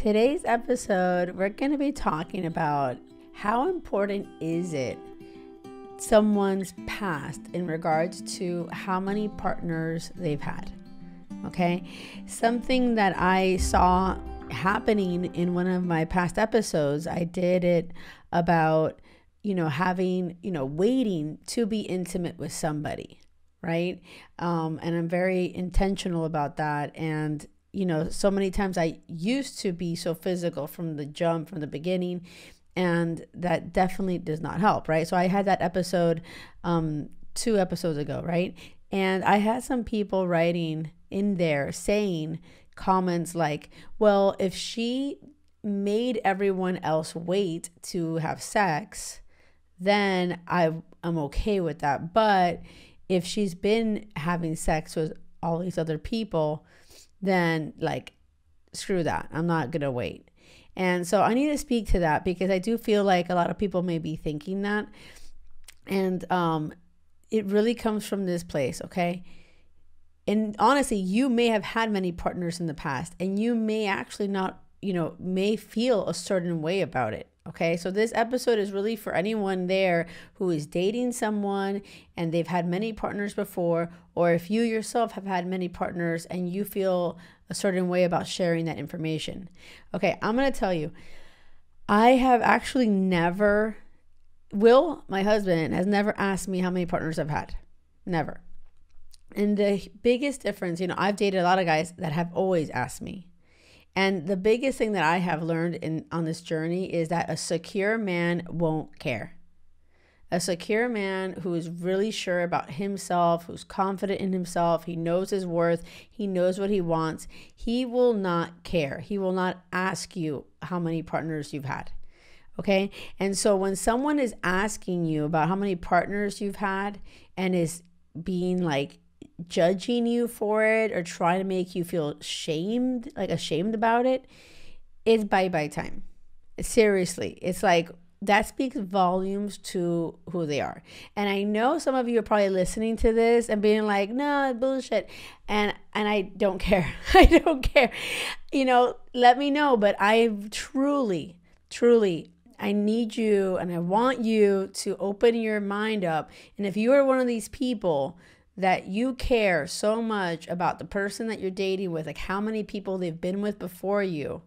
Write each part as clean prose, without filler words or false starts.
Today's episode, we're going to be talking about how important is it someone's past in regards to how many partners they've had. Okay, something that I saw happening in one of my past episodes, I did it about, having, waiting to be intimate with somebody, right? And I'm very intentional about that. And so many times I used to be so physical from the beginning, and that definitely does not help, right? So I had that episode 2 episodes ago, right? And I had some people writing in there saying comments like, well, if she made everyone else wait to have sex, then I'm okay with that. But if she's been having sex with all these other people, then screw that. I'm not going to wait. And so I need to speak to that because I do feel like a lot of people may be thinking that. And it really comes from this place, okay? And honestly, you may have had many partners in the past and you may actually not, may feel a certain way about it. Okay, so this episode is really for anyone there who is dating someone and they've had many partners before, or if you yourself have had many partners and you feel a certain way about sharing that information. Okay, I'm going to tell you, I have actually never, Will, my husband, has never asked me how many partners I've had. Never. And the biggest difference, I've dated a lot of guys that have always asked me. And the biggest thing that I have learned on this journey is that a secure man won't care. A secure man who is really sure about himself, who's confident in himself, he knows his worth, he knows what he wants, he will not care. He will not ask you how many partners you've had. Okay? And so when someone is asking you about how many partners you've had and is being judging you for it or trying to make you feel ashamed about it, it's bye-bye time. Seriously. It's that speaks volumes to who they are. And I know some of you are probably listening to this and being like, no, bullshit. And I don't care. I don't care. Let me know. But I truly, I need you and I want you to open your mind up. And if you are one of these people that you care so much about the person that you're dating with, how many people they've been with before you,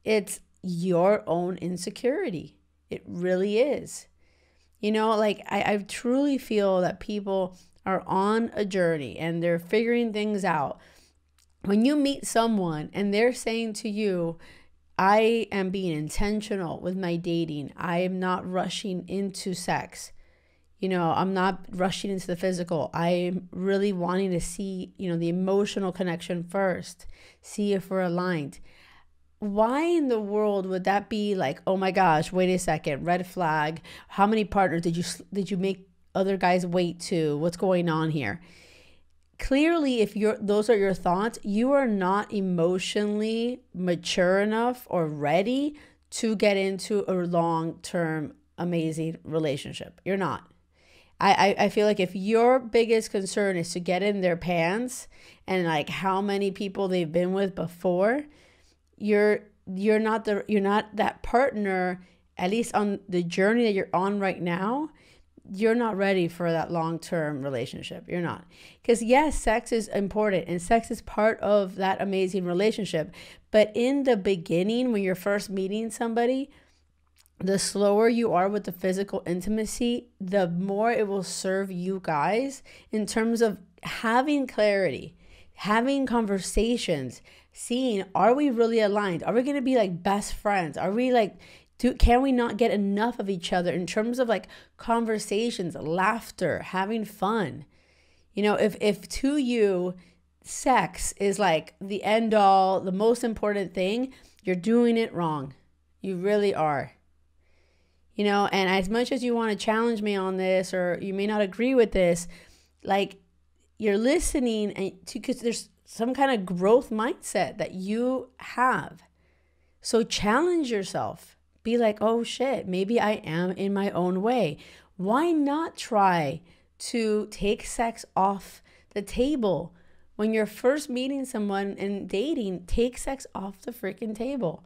it's your own insecurity. It really is. I truly feel that people are on a journey and they're figuring things out. When you meet someone and they're saying to you, I am being intentional with my dating. I am not rushing into sex. I'm not rushing into the physical. I'm really wanting to see, the emotional connection first, see if we're aligned. Why in the world would that be oh my gosh, wait a second, red flag. How many partners did you make other guys wait to? What's going on here? Clearly, if those are your thoughts, you are not emotionally mature enough or ready to get into a long-term amazing relationship. You're not. I feel like if your biggest concern is to get in their pants and how many people they've been with before, you're not that partner, at least on the journey that you're on right now. You're not ready for that long-term relationship. You're not. Because yes, sex is important and sex is part of that amazing relationship. But in the beginning, when you're first meeting somebody, the slower you are with the physical intimacy, the more it will serve you guys in terms of having clarity, having conversations, seeing, are we really aligned? Are we going to be best friends? Are we can we not get enough of each other in terms of conversations, laughter, having fun? If to you, sex is the end all, the most important thing, you're doing it wrong. You really are. And as much as you want to challenge me on this, or you may not agree with this, you're listening and because there's some kind of growth mindset that you have. So challenge yourself. Be oh shit, maybe I am in my own way. Why not try to take sex off the table When you're first meeting someone and dating, take sex off the freaking table.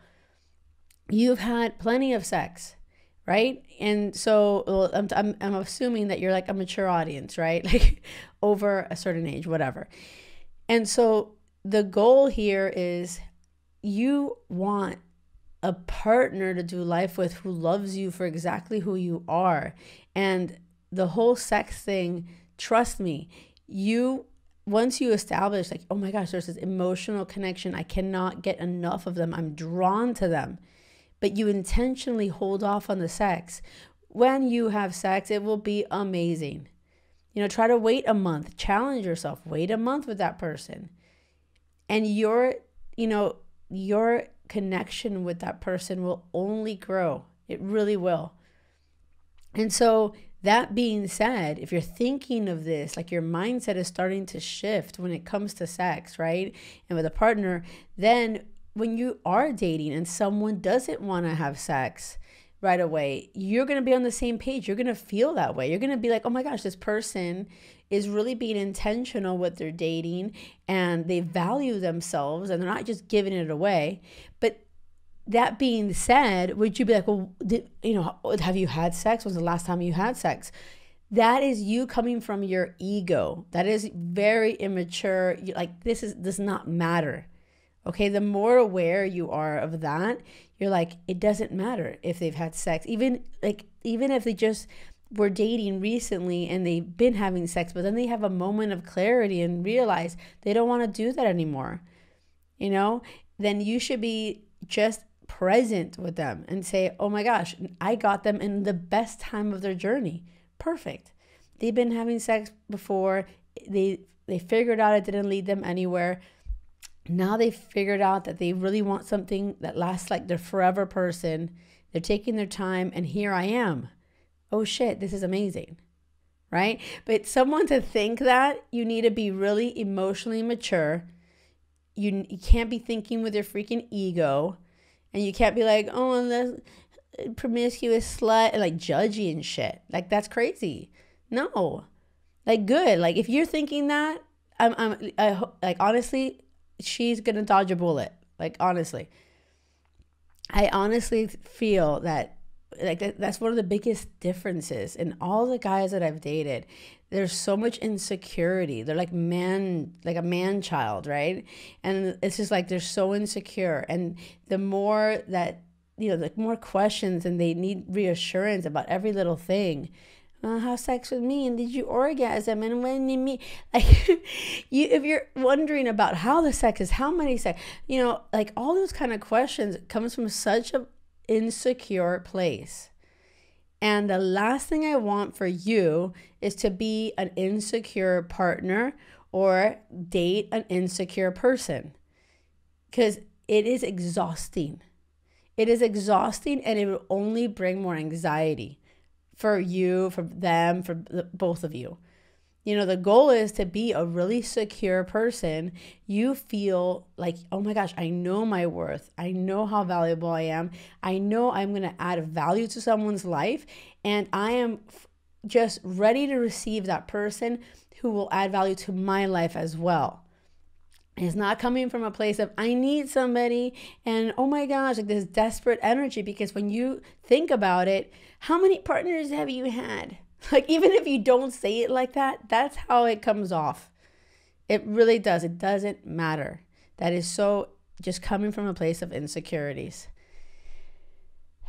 You've had plenty of sex, right? And so I'm assuming that you're like a mature audience, right? Like over a certain age, whatever. And so the goal here is you want a partner to do life with who loves you for exactly who you are. And the whole sex thing, trust me, once you establish like, oh my gosh, there's this emotional connection, I cannot get enough of them, I'm drawn to them, but you intentionally hold off on the sex. When you have sex, it will be amazing. Try to wait a month, challenge yourself, wait a month with that person. And your connection with that person will only grow. It really will. And so that being said, if you're thinking of this, like your mindset is starting to shift when it comes to sex, right? And with a partner, then when you are dating and someone doesn't want to have sex right away, you're going to be on the same page. You're going to feel that way. You're going to be like, oh my gosh, this person is really being intentional with their dating and they value themselves and they're not just giving it away. But that being said, would you be like, well, have you had sex? When was the last time you had sex? That is you coming from your ego. That is very immature. This does not matter. Okay, the more aware you are of that, you're like, it doesn't matter if they've had sex. Even if they just were dating recently and they've been having sex, but then they have a moment of clarity and realize they don't want to do that anymore, then you should be just present with them and say, oh my gosh, I got them in the best time of their journey. Perfect. They've been having sex before. They figured out it didn't lead them anywhere. Now they figured out that they really want something that lasts, like their forever person. They're taking their time, and here I am. Oh shit, this is amazing, right? But someone to think that, you need to be really emotionally mature. You can't be thinking with your freaking ego, and you can't be like, oh, that's promiscuous slut, and like judgy and shit. Like that's crazy. No, like good. Like if you're thinking that, I like honestly, she's gonna dodge a bullet. Like honestly, I honestly feel that that's one of the biggest differences in all the guys that I've dated. There's so much insecurity. They're like a man child, right? And it's just like they're so insecure. And the more that, the more questions and they need reassurance about every little thing. Have sex with me, and did you orgasm, and when you meet, like if you're wondering about how the sex is, how many sex, like all those kind of questions comes from such an insecure place. And the last thing I want for you is to be an insecure partner or date an insecure person, because it is exhausting. It is exhausting, and it will only bring more anxiety for you, for them, for both of you. The goal is to be a really secure person. You feel like, oh my gosh, I know my worth. I know how valuable I am. I know I'm going to add value to someone's life. And I am just ready to receive that person who will add value to my life as well. It's not coming from a place of, I need somebody, and oh my gosh, like this desperate energy. Because when you think about it, how many partners have you had? Like, even if you don't say it like that, that's how it comes off. It really does. It doesn't matter. That is so just coming from a place of insecurities.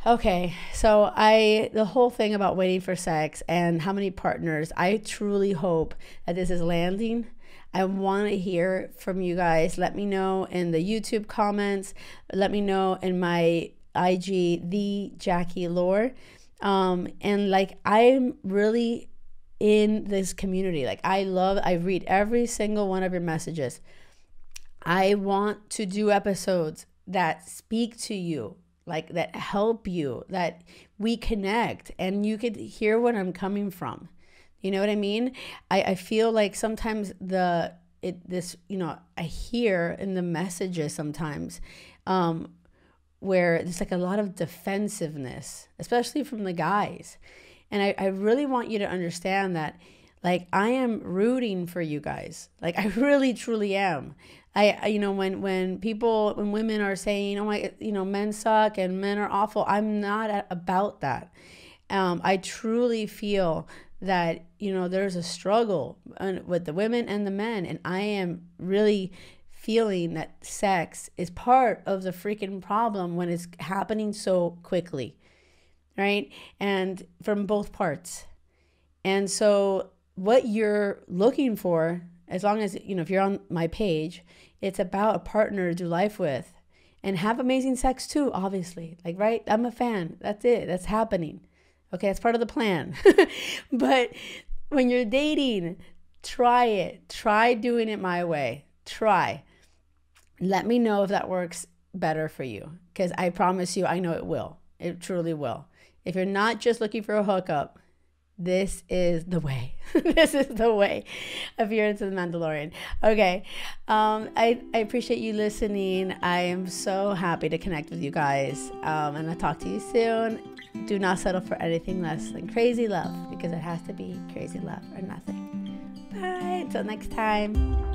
Okay, so the whole thing about waiting for sex and how many partners, I truly hope that this is landing. I want to hear from you guys. Let me know in the YouTube comments. Let me know in my IG, the JkL&x. And like, I'm really in this community. Like I read every single one of your messages. I want to do episodes that speak to you, like that help you, that we connect and you could hear what I'm coming from. You know what I mean? I feel like sometimes I hear in the messages sometimes where there's like a lot of defensiveness, especially from the guys. And I really want you to understand that, Like, I am rooting for you guys. Like, I really, truly am. You know, when women are saying, oh my, you know, men suck and men are awful, I'm not about that. I truly feel that, you know, there's a struggle with the women and the men. And I am really feeling that sex is part of the freaking problem when it's happening so quickly, right? And from both parts. And so what you're looking for, as long as, you know, if you're on my page, it's about a partner to do life with and have amazing sex too, obviously. Like, right? I'm a fan. That's it. That's happening. Okay, that's part of the plan. But when you're dating, try it. Try doing it my way. Try. Let me know if that works better for you, because I promise you, I know it will. It truly will. If you're not just looking for a hookup, this is the way. This is the way if you're into The Mandalorian. Okay. I appreciate you listening. I am so happy to connect with you guys. And I'll talk to you soon. Do not settle for anything less than crazy love, because it has to be crazy love or nothing. Bye. Until next time.